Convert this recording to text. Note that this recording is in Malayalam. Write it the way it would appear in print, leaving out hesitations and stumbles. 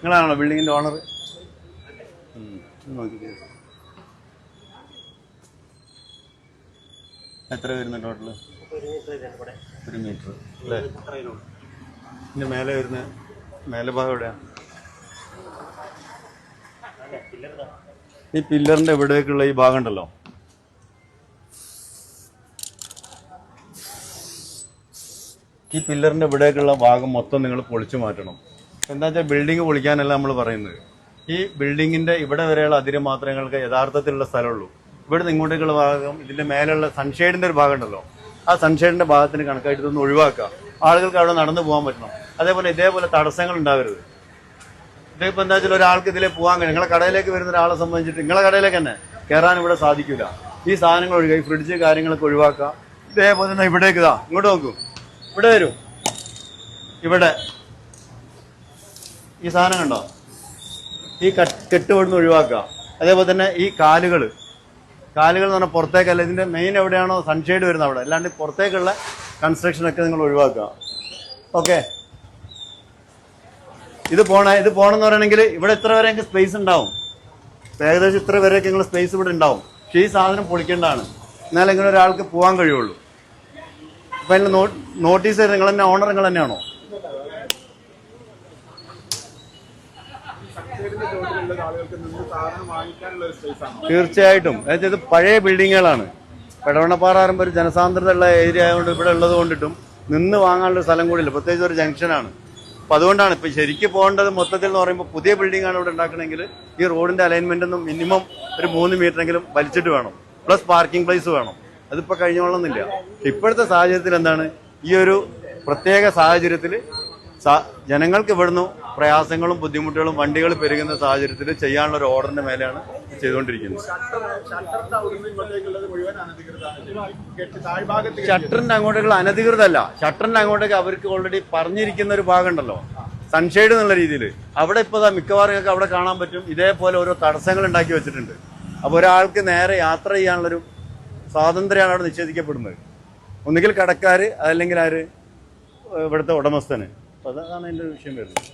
നിങ്ങളാണോ ബിൽഡിങ്ങിന്റെ ഓണർ? എത്ര വരുന്ന ടോട്ടല്? 1 മീറ്റർ അല്ലേ? ഇതിന്റെ മേലെ വരുന്ന മേലെ ഭാഗം എവിടെയാ? ഈ പില്ലറിന്റെ എവിടേക്കുള്ള ഈ ഭാഗം ഉണ്ടല്ലോ, ഈ പില്ലറിന്റെ ഇവിടേക്കുള്ള ഭാഗം മൊത്തം നിങ്ങൾ പൊളിച്ചു മാറ്റണം. എന്താ വെച്ചാൽ ബിൽഡിംഗ് പൊളിക്കാനല്ല നമ്മൾ പറയുന്നത്. ഈ ബിൽഡിങ്ങിന്റെ ഇവിടെ വരെയുള്ള അതിര് മാത്രമേ നിങ്ങൾക്ക് യഥാർത്ഥത്തിലുള്ള സ്ഥലമുള്ളൂ. ഇവിടുന്ന് ഇങ്ങോട്ടേക്കുള്ള ഭാഗം, ഇതിന്റെ മേലുള്ള സൺഷെയ്ഡിന്റെ ഒരു ഭാഗം ഉണ്ടല്ലോ, ആ സൺഷെയ്ഡിന്റെ ഭാഗത്തിന് കണക്കായിട്ട് ഇതൊന്ന് ഒഴിവാക്കുക. ആളുകൾക്ക് അവിടെ നടന്നു പോകാൻ പറ്റണം. അതേപോലെ ഇതേപോലെ തടസ്സങ്ങൾ ഉണ്ടാവരുത്. ഇതിപ്പോ എന്താ വെച്ചാൽ ഒരാൾക്ക് ഇതിലെ പോകാൻ കഴിയും. നിങ്ങളെ കടയിലേക്ക് വരുന്ന ഒരാളെ സംബന്ധിച്ചിട്ട് നിങ്ങളെ കടയിലേക്ക് തന്നെ കയറാൻ ഇവിടെ സാധിക്കില്ല. ഈ സാധനങ്ങൾ ഒഴിവാക്കി ഫ്രിഡ്ജ് കാര്യങ്ങളൊക്കെ ഒഴിവാക്കുക. ഇതേപോലെ തന്നെ ഇവിടേക്ക് ഇതാ ഇങ്ങോട്ട് നോക്കൂ, ഇവിടെ വരും, ഇവിടെ ഈ സാധനം കണ്ടോ, ഈ കെട്ട് ഇവിടുന്ന് ഒഴിവാക്കുക. അതേപോലെ തന്നെ ഈ കാലുകൾ എന്ന് പറഞ്ഞാൽ പുറത്തേക്കല്ല, ഇതിന്റെ മെയിൻ എവിടെയാണോ സൺഷെയ്ഡ് വരുന്നത് അവിടെ, അല്ലാണ്ട് പുറത്തേക്കുള്ള കൺസ്ട്രക്ഷനൊക്കെ നിങ്ങൾ ഒഴിവാക്കുക. ഓക്കെ, ഇത് പോണെന്ന് പറയണമെങ്കിൽ ഇവിടെ ഇത്ര വരെ സ്പേസ് ഉണ്ടാവും. ഏകദേശം ഇത്ര വരെയൊക്കെ നിങ്ങൾ സ്പേസ് ഇവിടെ ഉണ്ടാവും. പക്ഷെ ഈ സാധനം പൊളിക്കേണ്ടതാണ്, എന്നാലും ഇങ്ങനെ ഒരാൾക്ക് പോകാൻ കഴിയുള്ളൂ. അപ്പൊ അതിന് നോട്ടീസ് തരുന്നത് നിങ്ങൾ തന്നെ, ഓണർ നിങ്ങൾ തന്നെയാണോ? തീർച്ചയായിട്ടും. ഇത് പഴയ ബിൽഡിങ്ങുകളാണ്. പെടവണ്ണപ്പാറ പറയുമ്പോൾ ഒരു ജനസാന്ദ്രതയുള്ള ഏരിയ ആയതുകൊണ്ട് ഇവിടെ ഉള്ളത് കൊണ്ടിട്ടും നിന്ന് വാങ്ങാനുള്ള സ്ഥലം കൂടിയില്ല, പ്രത്യേകിച്ച് ഒരു ജംഗ്ഷനാണ്. അപ്പൊ അതുകൊണ്ടാണ് ഇപ്പൊ ശരിക്കും പോകേണ്ടത് മൊത്തത്തിൽ എന്ന് പറയുമ്പോൾ പുതിയ ബിൽഡിംഗ് ആണ് ഇവിടെ ഉണ്ടാക്കണമെങ്കിൽ ഈ റോഡിന്റെ അലൈൻമെന്റ് ഒന്നും മിനിമം ഒരു 3 മീറ്ററെങ്കിലും വലിച്ചിട്ട് വേണം, പ്ലസ് പാർക്കിംഗ് പ്ലേസ് വേണം. അതിപ്പോ കഴിഞ്ഞോളന്നില്ല. ഇപ്പോഴത്തെ സാഹചര്യത്തിൽ എന്താണ്, ഈ ഒരു പ്രത്യേക സാഹചര്യത്തിൽ ജനങ്ങൾക്ക് ഇവിടുന്ന് പ്രയാസങ്ങളും ബുദ്ധിമുട്ടുകളും വണ്ടികൾ പെരുകുന്ന സാഹചര്യത്തിൽ ചെയ്യാനുള്ള ഒരു ഓർഡറിന്റെ മേലെയാണ് ചെയ്തുകൊണ്ടിരിക്കുന്നത്. ഷട്ടറിന്റെ അങ്ങോട്ടേക്കുള്ള അനധികൃതമല്ല, ഷട്ടറിന്റെ അങ്ങോട്ടേക്ക് അവർക്ക് ഓൾറെഡി പറഞ്ഞിരിക്കുന്ന ഒരു ഭാഗം ഉണ്ടല്ലോ, സൺഷെയ്ഡ് എന്നുള്ള രീതിയിൽ. അവിടെ ഇപ്പൊ മിക്കവാറും അവിടെ കാണാൻ പറ്റും, ഇതേപോലെ ഓരോ തടസ്സങ്ങൾ ഉണ്ടാക്കി വെച്ചിട്ടുണ്ട്. അപ്പൊ ഒരാൾക്ക് നേരെ യാത്ര ചെയ്യാനുള്ളൊരു സ്വാതന്ത്ര്യമാണ് അവിടെ നിഷേധിക്കപ്പെടുന്നത്. ഒന്നുകിൽ കടക്കാര്, അതല്ലെങ്കിൽ ആര്, ഇവിടുത്തെ ഉടമസ്ഥന്. അപ്പൊ അതാണ് അതിന്റെ വിഷയം വരുന്നത്.